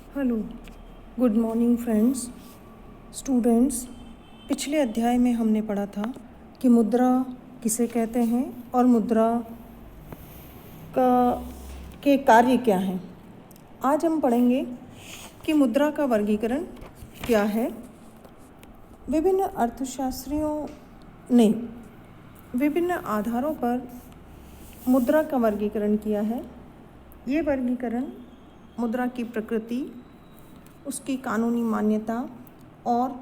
Hello, good morning friends, students. पिछले अध्याय में हमने पढ़ा था कि मुद्रा किसे कहते हैं और मुद्रा का के कार्य क्या हैं। आज हम पढ़ेंगे कि मुद्रा का वर्गीकरण क्या है। विभिन्न अर्थशास्त्रियों ने विभिन्न आधारों पर मुद्रा का वर्गीकरण किया है। ये वर्गीकरण मुद्रा की प्रकृति, उसकी कानूनी मान्यता और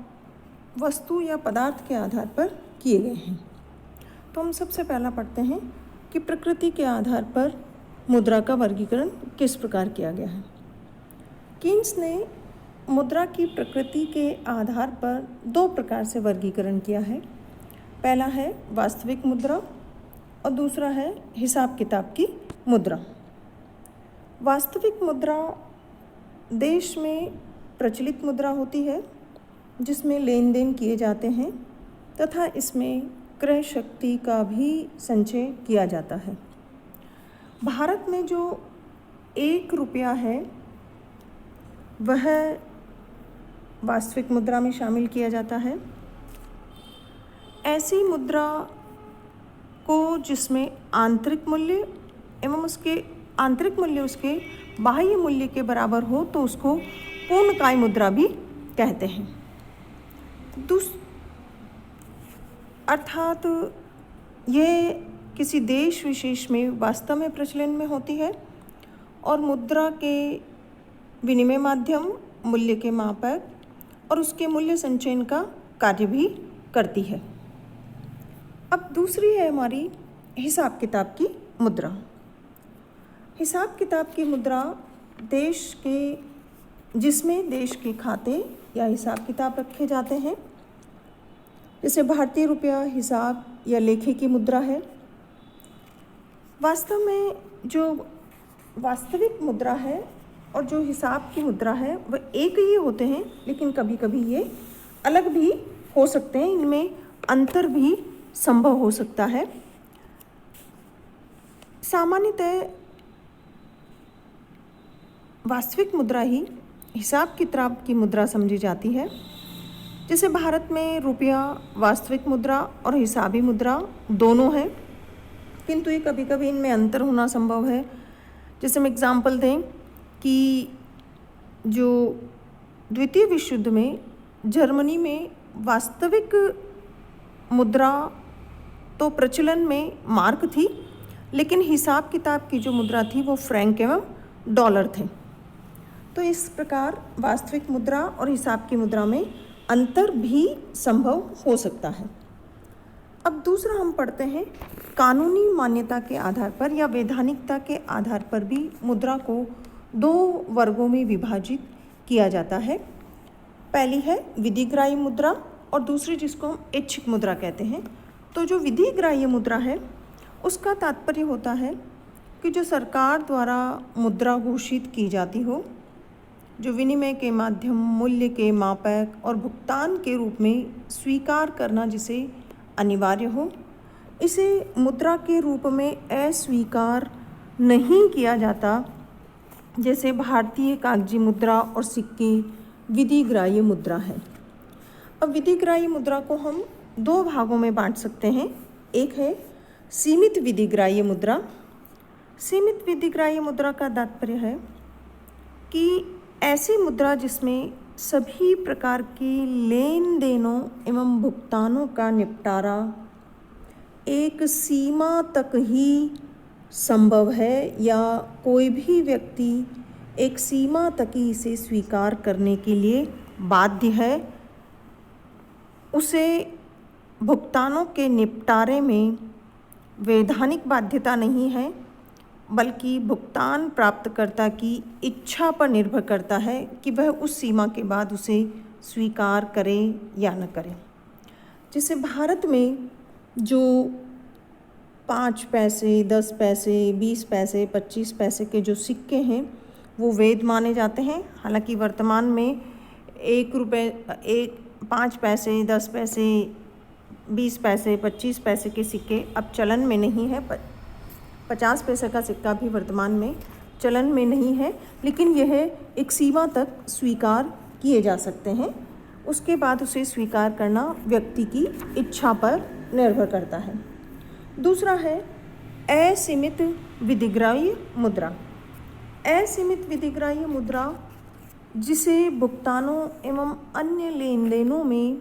वस्तु या पदार्थ के आधार पर किए गए हैं। तो हम सबसे पहला पढ़ते हैं कि प्रकृति के आधार पर मुद्रा का वर्गीकरण किस प्रकार किया गया है। कीन्स ने मुद्रा की प्रकृति के आधार पर दो प्रकार से वर्गीकरण किया है। पहला है वास्तविक मुद्रा और दूसरा है हिसाब किताब की मुद्रा। वास्तविक मुद्रा देश में प्रचलित मुद्रा होती है जिसमें लेन देन किए जाते हैं तथा इसमें क्रय शक्ति का भी संचय किया जाता है। भारत में जो 1 रुपया है वह वास्तविक मुद्रा में शामिल किया जाता है। ऐसी मुद्रा को जिसमें आंतरिक मूल्य एवं उसके आंतरिक मूल्य उसके बाह्य मूल्य के बराबर हो तो उसको पूर्णकाय मुद्रा भी कहते हैं। अर्थात यह किसी देश विशेष में वास्तव में प्रचलन में होती है और मुद्रा के विनिमय माध्यम, मूल्य के मापक और उसके मूल्य संचयन का कार्य भी करती है। अब दूसरी है हमारी हिसाब किताब की मुद्रा। हिसाब किताब की मुद्रा जिसमें देश के खाते या हिसाब किताब रखे जाते हैं। जैसे भारतीय रुपया हिसाब या लेखे की मुद्रा है। वास्तव में जो वास्तविक मुद्रा है और जो हिसाब की मुद्रा है वह एक ही होते हैं, लेकिन कभी कभी ये अलग भी हो सकते हैं, इनमें अंतर भी संभव हो सकता है। सामान्यतः वास्तविक मुद्रा ही हिसाब किताब की मुद्रा समझी जाती है। जैसे भारत में रुपया वास्तविक मुद्रा और हिसाबी मुद्रा दोनों है, किंतु ये कभी कभी इनमें अंतर होना संभव है। जैसे हम एग्जाम्पल दें कि जो द्वितीय विश्व युद्ध में जर्मनी में वास्तविक मुद्रा तो प्रचलन में मार्क थी, लेकिन हिसाब किताब की जो मुद्रा थी वो फ्रैंक एवं डॉलर थे। तो इस प्रकार वास्तविक मुद्रा और हिसाब की मुद्रा में अंतर भी संभव हो सकता है। अब दूसरा हम पढ़ते हैं कानूनी मान्यता के आधार पर या वैधानिकता के आधार पर भी मुद्रा को 2 वर्गों में विभाजित किया जाता है। पहली है विधिग्राह्य मुद्रा और दूसरी जिसको हम ऐच्छिक मुद्रा कहते हैं। तो जो विधिग्राह्य मुद्रा है उसका तात्पर्य होता है कि जो सरकार द्वारा मुद्रा घोषित की जाती हो, जो विनिमय के माध्यम, मूल्य के मापक और भुगतान के रूप में स्वीकार करना जिसे अनिवार्य हो, इसे मुद्रा के रूप में अस्वीकार नहीं किया जाता। जैसे भारतीय कागजी मुद्रा और सिक्के विधिग्राह्य मुद्रा है। अब विधिग्राह्य मुद्रा को हम 2 भागों में बांट सकते हैं। एक है सीमित विधिग्राह्य मुद्रा। सीमित विधिग्राह्य मुद्रा का तात्पर्य है कि ऐसी मुद्रा जिसमें सभी प्रकार के लेन देनों एवं भुगतानों का निपटारा एक सीमा तक ही संभव है या कोई भी व्यक्ति एक सीमा तक ही इसे स्वीकार करने के लिए बाध्य है। उसे भुगतानों के निपटारे में वैधानिक बाध्यता नहीं है, बल्कि भुगतान प्राप्तकर्ता की इच्छा पर निर्भर करता है कि वह उस सीमा के बाद उसे स्वीकार करे या न करे। जैसे भारत में जो 5 पैसे, 10 पैसे, 20 पैसे, 25 पैसे के जो सिक्के हैं वो वैध माने जाते हैं। हालांकि वर्तमान में 1 रुपये, 5 पैसे, 10 पैसे, 20 पैसे, 25 पैसे के सिक्के अब चलन में नहीं है। 50 पैसे का सिक्का भी वर्तमान में चलन में नहीं है, लेकिन यह एक सीमा तक स्वीकार किए जा सकते हैं। उसके बाद उसे स्वीकार करना व्यक्ति की इच्छा पर निर्भर करता है। दूसरा है असीमित विधिग्राह्य मुद्रा। असीमित विधिग्राह्य मुद्रा जिसे भुगतानों एवं अन्य लेन देनों में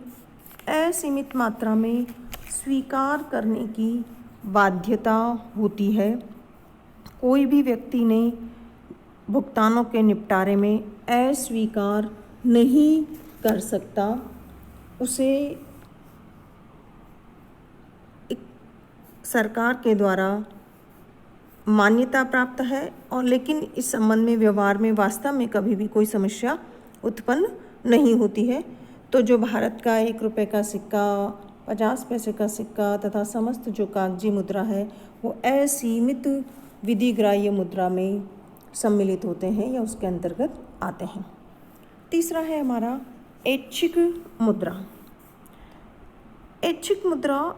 असीमित मात्रा में स्वीकार करने की बाध्यता होती है। कोई भी व्यक्ति ने भुगतानों के निपटारे में अस्वीकार नहीं कर सकता, उसे एक सरकार के द्वारा मान्यता प्राप्त है और लेकिन इस संबंध में व्यवहार में वास्तव में कभी भी कोई समस्या उत्पन्न नहीं होती है। तो जो भारत का 1 रुपये का सिक्का, 50 पैसे का सिक्का तथा समस्त जो कागजी मुद्रा है वो असीमित विधिग्राह्य मुद्रा में सम्मिलित होते हैं या उसके अंतर्गत आते हैं। तीसरा है हमारा ऐच्छिक मुद्रा। ऐच्छिक मुद्रा,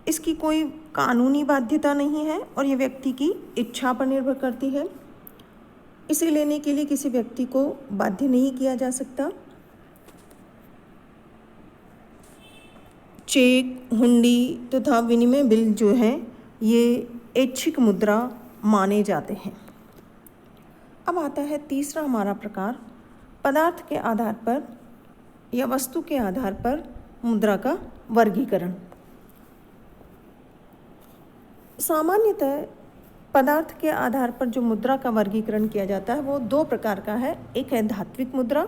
इसकी कोई कानूनी बाध्यता नहीं है और ये व्यक्ति की इच्छा पर निर्भर करती है। इसे लेने के लिए किसी व्यक्ति को बाध्य नहीं किया जा सकता। चेक, हुंडी तथा विनिमय बिल जो हैं ये ऐच्छिक मुद्रा माने जाते हैं। अब आता है तीसरा हमारा प्रकार, पदार्थ के आधार पर या वस्तु के आधार पर मुद्रा का वर्गीकरण। सामान्यतः पदार्थ के आधार पर जो मुद्रा का वर्गीकरण किया जाता है वो 2 प्रकार का है। एक है धात्विक मुद्रा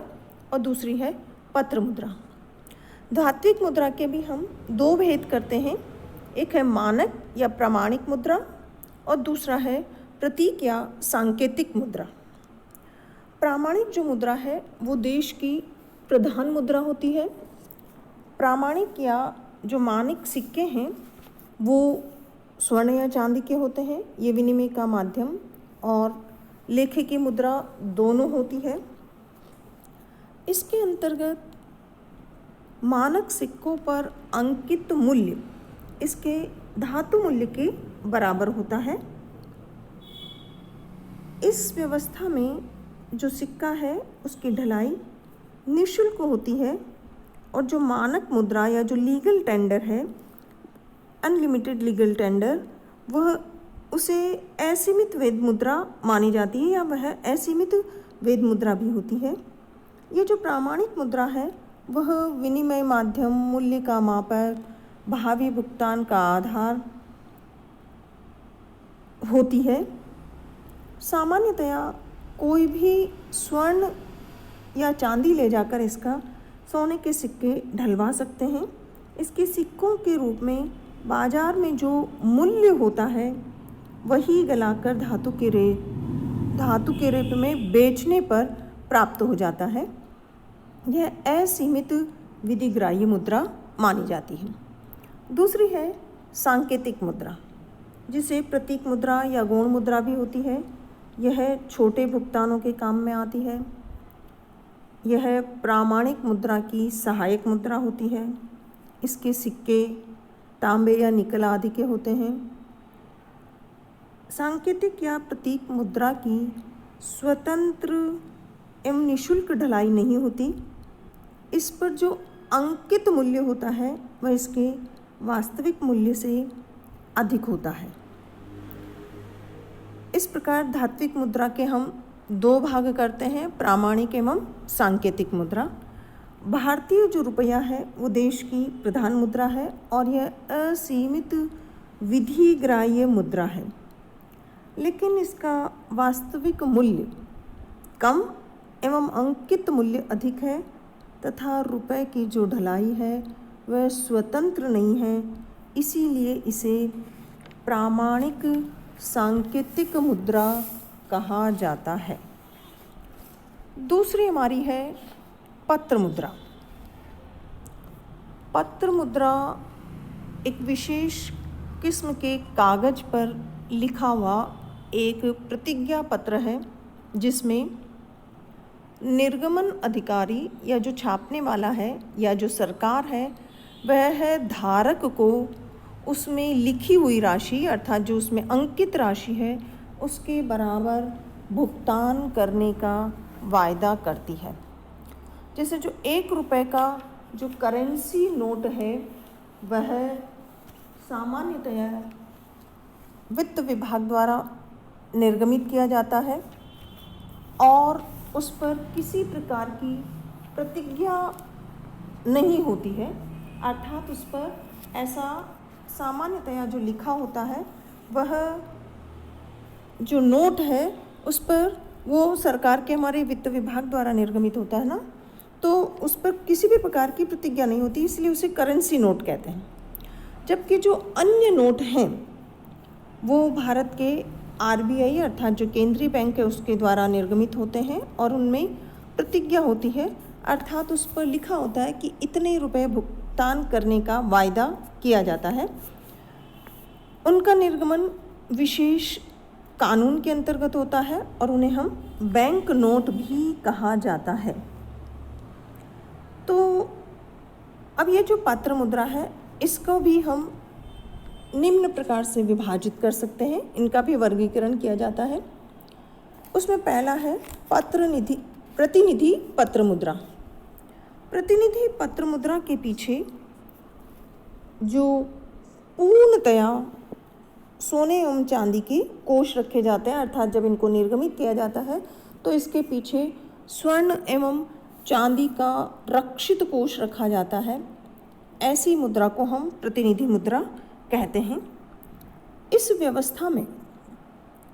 और दूसरी है पत्र मुद्रा। धात्विक मुद्रा के भी हम 2 भेद करते हैं। एक है मानक या प्रामाणिक मुद्रा और दूसरा है प्रतीक या सांकेतिक मुद्रा। प्रामाणिक जो मुद्रा है वो देश की प्रधान मुद्रा होती है। प्रामाणिक या जो मानक सिक्के हैं वो स्वर्ण या चांदी के होते हैं। ये विनिमय का माध्यम और लेखे की मुद्रा दोनों होती है। इसके अंतर्गत मानक सिक्कों पर अंकित मूल्य इसके धातु मूल्य के बराबर होता है। इस व्यवस्था में जो सिक्का है उसकी ढलाई निःशुल्क होती है और जो मानक मुद्रा या जो लीगल टेंडर है, अनलिमिटेड लीगल टेंडर, वह उसे असीमित वैध मुद्रा मानी जाती है या वह असीमित वैध मुद्रा भी होती है। ये जो प्रामाणिक मुद्रा है वह विनिमय माध्यम, मूल्य का मापक, भावी भुगतान का आधार होती है। सामान्यतया कोई भी स्वर्ण या चांदी ले जाकर इसका सोने के सिक्के ढलवा सकते हैं। इसके सिक्कों के रूप में बाजार में जो मूल्य होता है वही गलाकर धातु के रूप में बेचने पर प्राप्त हो जाता है। यह असीमित विधिग्राह्य मुद्रा मानी जाती है। दूसरी है सांकेतिक मुद्रा, जिसे प्रतीक मुद्रा या गौण मुद्रा भी होती है। यह छोटे भुगतानों के काम में आती है। यह प्रामाणिक मुद्रा की सहायक मुद्रा होती है। इसके सिक्के तांबे या निकल आदि के होते हैं। सांकेतिक या प्रतीक मुद्रा की स्वतंत्र एवं निःशुल्क ढलाई नहीं होती। इस पर जो अंकित मूल्य होता है वह इसके वास्तविक मूल्य से अधिक होता है। इस प्रकार धात्विक मुद्रा के हम 2 भाग करते हैं, प्रामाणिक एवं सांकेतिक मुद्रा। भारतीय जो रुपया है वो देश की प्रधान मुद्रा है और यह असीमित विधिग्राह्य मुद्रा है, लेकिन इसका वास्तविक मूल्य कम एवं अंकित मूल्य अधिक है तथा रुपए की जो ढलाई है वह स्वतंत्र नहीं है। इसीलिए इसे प्रामाणिक सांकेतिक मुद्रा कहा जाता है। दूसरी हमारी है पत्र मुद्रा। पत्र मुद्रा एक विशेष किस्म के कागज पर लिखा हुआ एक प्रतिज्ञा पत्र है, जिसमें निर्गमन अधिकारी या जो छापने वाला है या जो सरकार है वह धारक को उसमें लिखी हुई राशि अर्थात जो उसमें अंकित राशि है उसके बराबर भुगतान करने का वायदा करती है। जैसे जो 1 रुपये का जो करेंसी नोट है वह सामान्यतया वित्त विभाग द्वारा निर्गमित किया जाता है और उस पर किसी प्रकार की प्रतिज्ञा नहीं होती है, अर्थात उस पर ऐसा सामान्यतया जो लिखा होता है वह जो नोट है उस पर वो सरकार के हमारे वित्त विभाग द्वारा निर्गमित होता है ना, तो उस पर किसी भी प्रकार की प्रतिज्ञा नहीं होती, इसलिए उसे करेंसी नोट कहते हैं। जबकि जो अन्य नोट हैं वो भारत के आरबीआई अर्थात जो केंद्रीय बैंक है उसके द्वारा निर्गमित होते हैं और उनमें प्रतिज्ञा होती है, अर्थात उस पर लिखा होता है कि इतने रुपए भुगतान करने का वायदा किया जाता है। उनका निर्गमन विशेष कानून के अंतर्गत होता है और उन्हें हम बैंक नोट भी कहा जाता है। तो अब ये जो पत्र मुद्रा है इसको भी हम निम्न प्रकार से विभाजित कर सकते हैं, इनका भी वर्गीकरण किया जाता है। उसमें पहला है प्रतिनिधि पत्र मुद्रा। प्रतिनिधि पत्र मुद्रा के पीछे जो पूर्णतया सोने एवं चांदी के कोष रखे जाते हैं, अर्थात जब इनको निर्गमित किया जाता है तो इसके पीछे स्वर्ण एवं चांदी का रक्षित कोष रखा जाता है। ऐसी मुद्रा को हम प्रतिनिधि मुद्रा कहते हैं। इस व्यवस्था में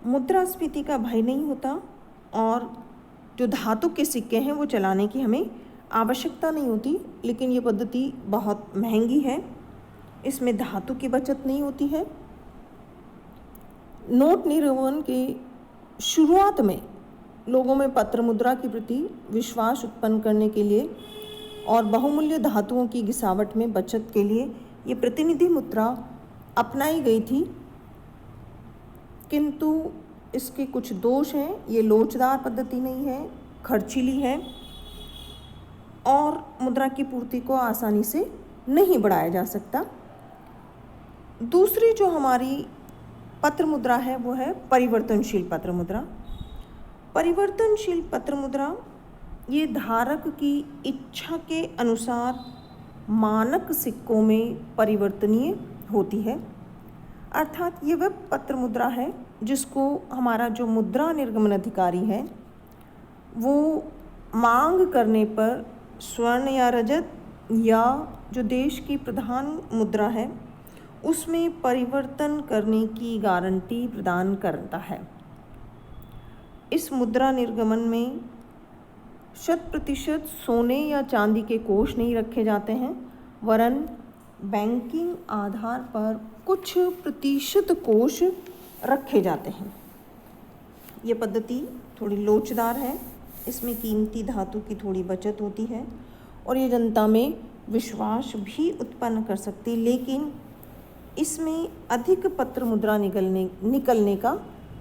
मुद्रास्फीति का भय नहीं होता और जो धातु के सिक्के हैं वो चलाने की हमें आवश्यकता नहीं होती, लेकिन ये पद्धति बहुत महंगी है, इसमें धातु की बचत नहीं होती है। नोट निर्गमन के शुरुआत में लोगों में पत्र मुद्रा के प्रति विश्वास उत्पन्न करने के लिए और बहुमूल्य धातुओं की घिसावट में बचत के लिए ये प्रतिनिधि मुद्रा अपनाई गई थी, किंतु इसके कुछ दोष हैं। ये लोचदार पद्धति नहीं है, खर्चीली है और मुद्रा की पूर्ति को आसानी से नहीं बढ़ाया जा सकता। दूसरी जो हमारी पत्र मुद्रा है वो है परिवर्तनशील पत्र मुद्रा। परिवर्तनशील पत्र मुद्रा ये धारक की इच्छा के अनुसार मानक सिक्कों में परिवर्तनीय होती है, अर्थात ये वह पत्र मुद्रा है जिसको हमारा जो मुद्रा निर्गमन अधिकारी है वो मांग करने पर स्वर्ण या रजत या जो देश की प्रधान मुद्रा है उसमें परिवर्तन करने की गारंटी प्रदान करता है। इस मुद्रा निर्गमन में 100% सोने या चांदी के कोष नहीं रखे जाते हैं, वरन बैंकिंग आधार पर कुछ प्रतिशत कोष रखे जाते हैं। ये पद्धति थोड़ी लोचदार है, इसमें कीमती धातु की थोड़ी बचत होती है और ये जनता में विश्वास भी उत्पन्न कर सकती, लेकिन इसमें अधिक पत्र मुद्रा निकलने का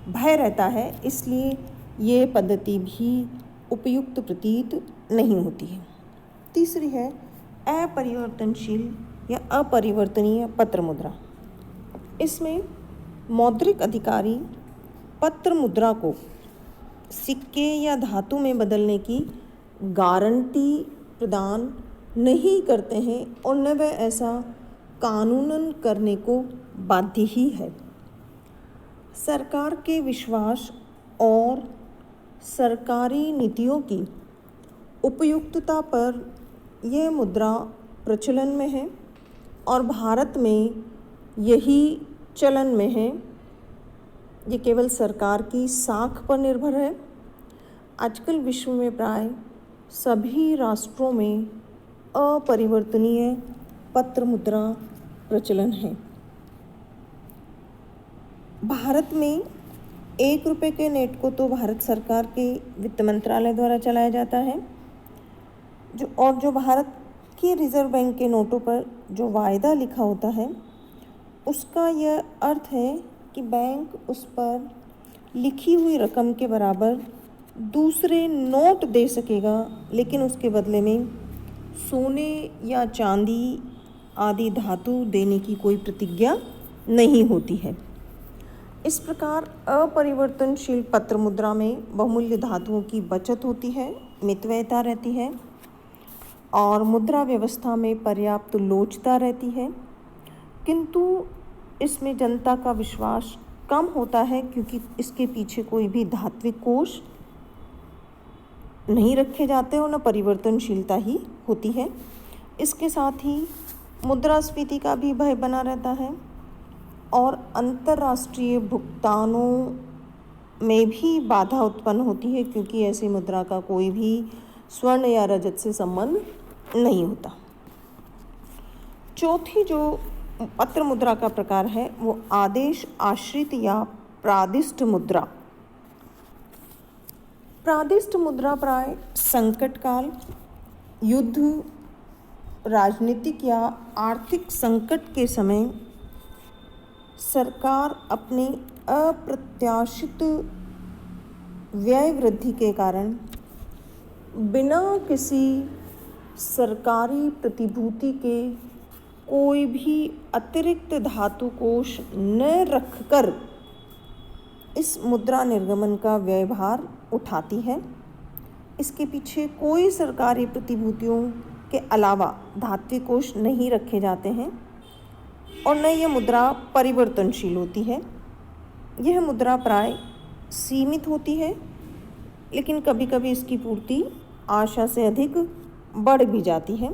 भय रहता है, इसलिए ये पद्धति भी उपयुक्त प्रतीत नहीं होती है। तीसरी है अपरिवर्तनशील या अपरिवर्तनीय पत्र मुद्रा। इसमें मौद्रिक अधिकारी पत्र मुद्रा को सिक्के या धातु में बदलने की गारंटी प्रदान नहीं करते हैं और न वह ऐसा कानूनन करने को बाध्य ही है। सरकार के विश्वास और सरकारी नीतियों की उपयुक्तता पर यह मुद्रा प्रचलन में है और भारत में यही चलन में है। ये केवल सरकार की साख पर निर्भर है। आजकल विश्व में प्राय सभी राष्ट्रों में अपरिवर्तनीय पत्र मुद्रा प्रचलन है। भारत में 1 रुपये के नोट को तो भारत सरकार के वित्त मंत्रालय द्वारा चलाया जाता है, जो भारत के रिजर्व बैंक के नोटों पर जो वायदा लिखा होता है उसका यह अर्थ है कि बैंक उस पर लिखी हुई रकम के बराबर दूसरे नोट दे सकेगा, लेकिन उसके बदले में सोने या चांदी आदि धातु देने की कोई प्रतिज्ञा नहीं होती है। इस प्रकार अपरिवर्तनशील पत्र मुद्रा में बहुमूल्य धातुओं की बचत होती है, मितव्ययता रहती है और मुद्रा व्यवस्था में पर्याप्त लोचता रहती है, किंतु इसमें जनता का विश्वास कम होता है क्योंकि इसके पीछे कोई भी धात्विक कोष नहीं रखे जाते और न परिवर्तनशीलता ही होती है। इसके साथ ही मुद्रास्फीति का भी भय बना रहता है और अंतर्राष्ट्रीय भुगतानों में भी बाधा उत्पन्न होती है क्योंकि ऐसी मुद्रा का कोई भी स्वर्ण या रजत से संबंध नहीं होता। चौथी जो पत्र मुद्रा का प्रकार है वो आदेश आश्रित या प्रादिष्ट मुद्रा। प्रादिष्ट मुद्रा प्राय संकट काल, युद्ध, राजनीतिक या आर्थिक संकट के समय सरकार अपने अप्रत्याशित व्यय वृद्धि के कारण बिना किसी सरकारी प्रतिभूति के कोई भी अतिरिक्त धातु कोष न रखकर इस मुद्रा निर्गमन का व्ययभार उठाती है। इसके पीछे कोई सरकारी प्रतिभूतियों के अलावा धात्विक कोष नहीं रखे जाते हैं और न यह मुद्रा परिवर्तनशील होती है। यह मुद्रा प्राय सीमित होती है, लेकिन कभी कभी इसकी पूर्ति आशा से अधिक बढ़ भी जाती है।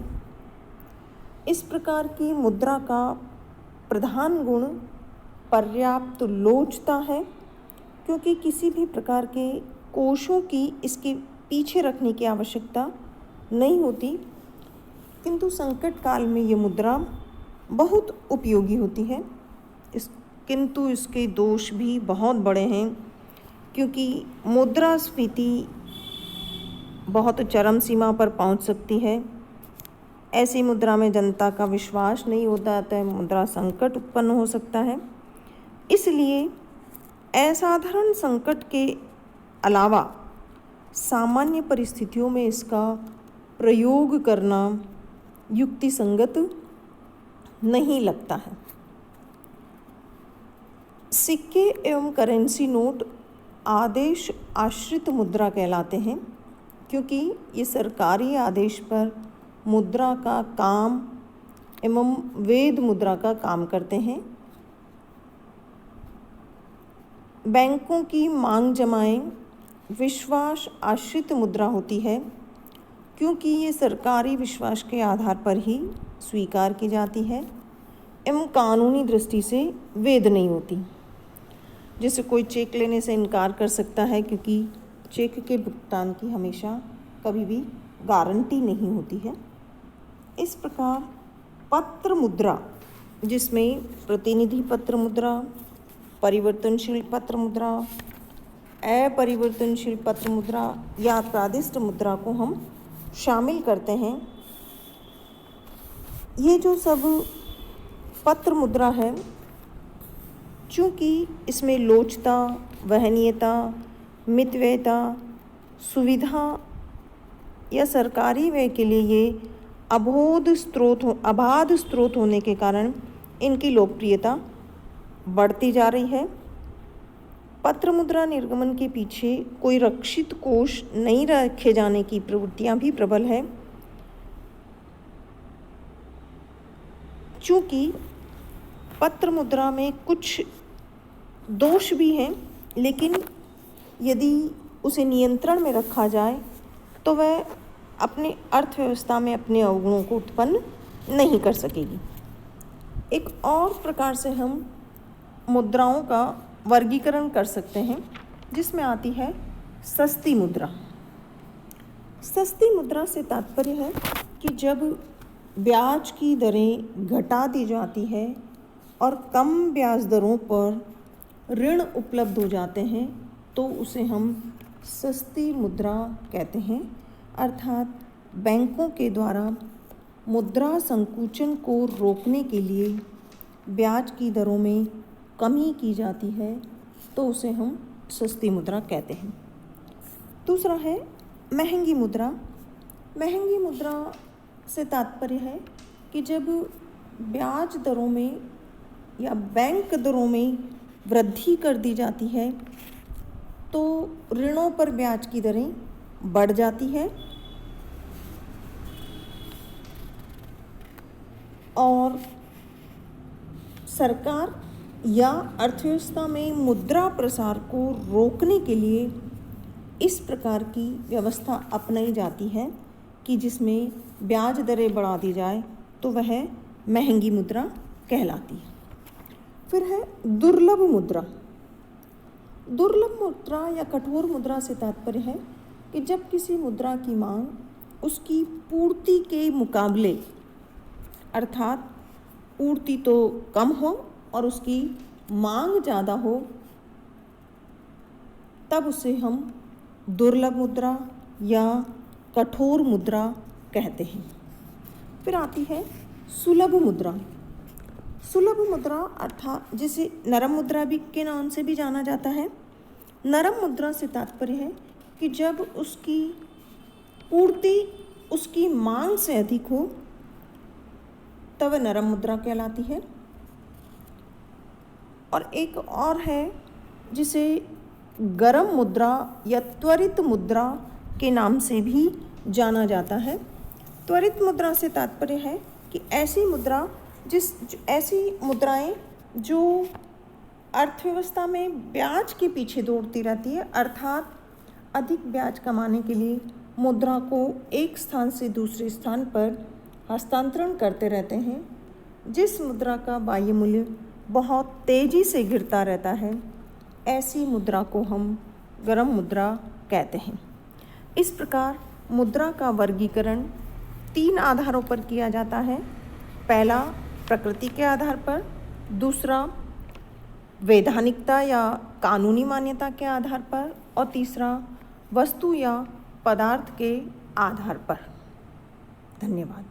इस प्रकार की मुद्रा का प्रधान गुण पर्याप्त लोचता है क्योंकि किसी भी प्रकार के कोषों की इसके पीछे रखने की आवश्यकता नहीं होती, किंतु संकट काल में ये मुद्रा बहुत उपयोगी होती है। किंतु इसके दोष भी बहुत बड़े हैं क्योंकि मुद्रास्फीति बहुत चरम सीमा पर पहुंच सकती है। ऐसी मुद्रा में जनता का विश्वास नहीं होता है, मुद्रा संकट उत्पन्न हो सकता है। इसलिए असाधारण संकट के अलावा सामान्य परिस्थितियों में इसका प्रयोग करना युक्तिसंगत नहीं लगता है। सिक्के एवं करेंसी नोट आदेश आश्रित मुद्रा कहलाते हैं क्योंकि ये सरकारी आदेश पर मुद्रा का काम एवं वैध मुद्रा का काम करते हैं। बैंकों की मांग जमाएं विश्वास आश्रित मुद्रा होती है क्योंकि ये सरकारी विश्वास के आधार पर ही स्वीकार की जाती है एवं कानूनी दृष्टि से वैध नहीं होती। जैसे कोई चेक लेने से इनकार कर सकता है क्योंकि चेक के भुगतान की हमेशा कभी भी गारंटी नहीं होती है। इस प्रकार पत्र मुद्रा, जिसमें प्रतिनिधि पत्र मुद्रा, परिवर्तनशील पत्र मुद्रा, अपरिवर्तनशील पत्र मुद्रा या प्रादिष्ट मुद्रा को हम शामिल करते हैं। ये जो सब पत्र मुद्रा है, चूँकि इसमें लोचता, वहनीयता, मितव्ययता, सुविधा या सरकारी व्यय के लिए ये अबाध स्रोत होने के कारण इनकी लोकप्रियता बढ़ती जा रही है। पत्र मुद्रा निर्गमन के पीछे कोई रक्षित कोष नहीं रखे जाने की प्रवृत्तियां भी प्रबल है। चूँकि पत्र मुद्रा में कुछ दोष भी हैं, लेकिन यदि उसे नियंत्रण में रखा जाए तो वह अपने अर्थव्यवस्था में अपने अवगुणों को उत्पन्न नहीं कर सकेगी। एक और प्रकार से हम मुद्राओं का वर्गीकरण कर सकते हैं, जिसमें आती है सस्ती मुद्रा। सस्ती मुद्रा से तात्पर्य है कि जब ब्याज की दरें घटा दी जाती है और कम ब्याज दरों पर ऋण उपलब्ध हो जाते हैं तो उसे हम सस्ती मुद्रा कहते हैं। अर्थात बैंकों के द्वारा मुद्रा संकुचन को रोकने के लिए ब्याज की दरों में कमी की जाती है तो उसे हम सस्ती मुद्रा कहते हैं। दूसरा है महंगी मुद्रा। महंगी मुद्रा से तात्पर्य है कि जब ब्याज दरों में या बैंक दरों में वृद्धि कर दी जाती है तो ऋणों पर ब्याज की दरें बढ़ जाती है और सरकार या अर्थव्यवस्था में मुद्रा प्रसार को रोकने के लिए इस प्रकार की व्यवस्था अपनाई जाती है कि जिसमें ब्याज दरें बढ़ा दी जाए तो वह महंगी मुद्रा कहलाती है। फिर है दुर्लभ मुद्रा। दुर्लभ मुद्रा या कठोर मुद्रा से तात्पर्य है कि जब किसी मुद्रा की मांग उसकी पूर्ति के मुकाबले, अर्थात पूर्ति तो कम हो और उसकी मांग ज़्यादा हो, तब उसे हम दुर्लभ मुद्रा या कठोर मुद्रा कहते हैं। फिर आती है सुलभ मुद्रा। सुलभ मुद्रा अर्थात जिसे नरम मुद्रा भी के नाम से भी जाना जाता है। नरम मुद्रा से तात्पर्य है कि जब उसकी पूर्ति उसकी मांग से अधिक हो तब वह नरम मुद्रा कहलाती है। और एक और है जिसे गरम मुद्रा या त्वरित मुद्रा के नाम से भी जाना जाता है। त्वरित मुद्रा से तात्पर्य है कि ऐसी मुद्राएं जो अर्थव्यवस्था में ब्याज के पीछे दौड़ती रहती है, अर्थात अधिक ब्याज कमाने के लिए मुद्रा को एक स्थान से दूसरे स्थान पर हस्तांतरण करते रहते हैं। जिस मुद्रा का बाह्य मूल्य बहुत तेज़ी से गिरता रहता है, ऐसी मुद्रा को हम गरम मुद्रा कहते हैं। इस प्रकार मुद्रा का वर्गीकरण 3 आधारों पर किया जाता है। पहला प्रकृति के आधार पर, दूसरा वैधानिकता या कानूनी मान्यता के आधार पर और तीसरा वस्तु या पदार्थ के आधार पर। धन्यवाद।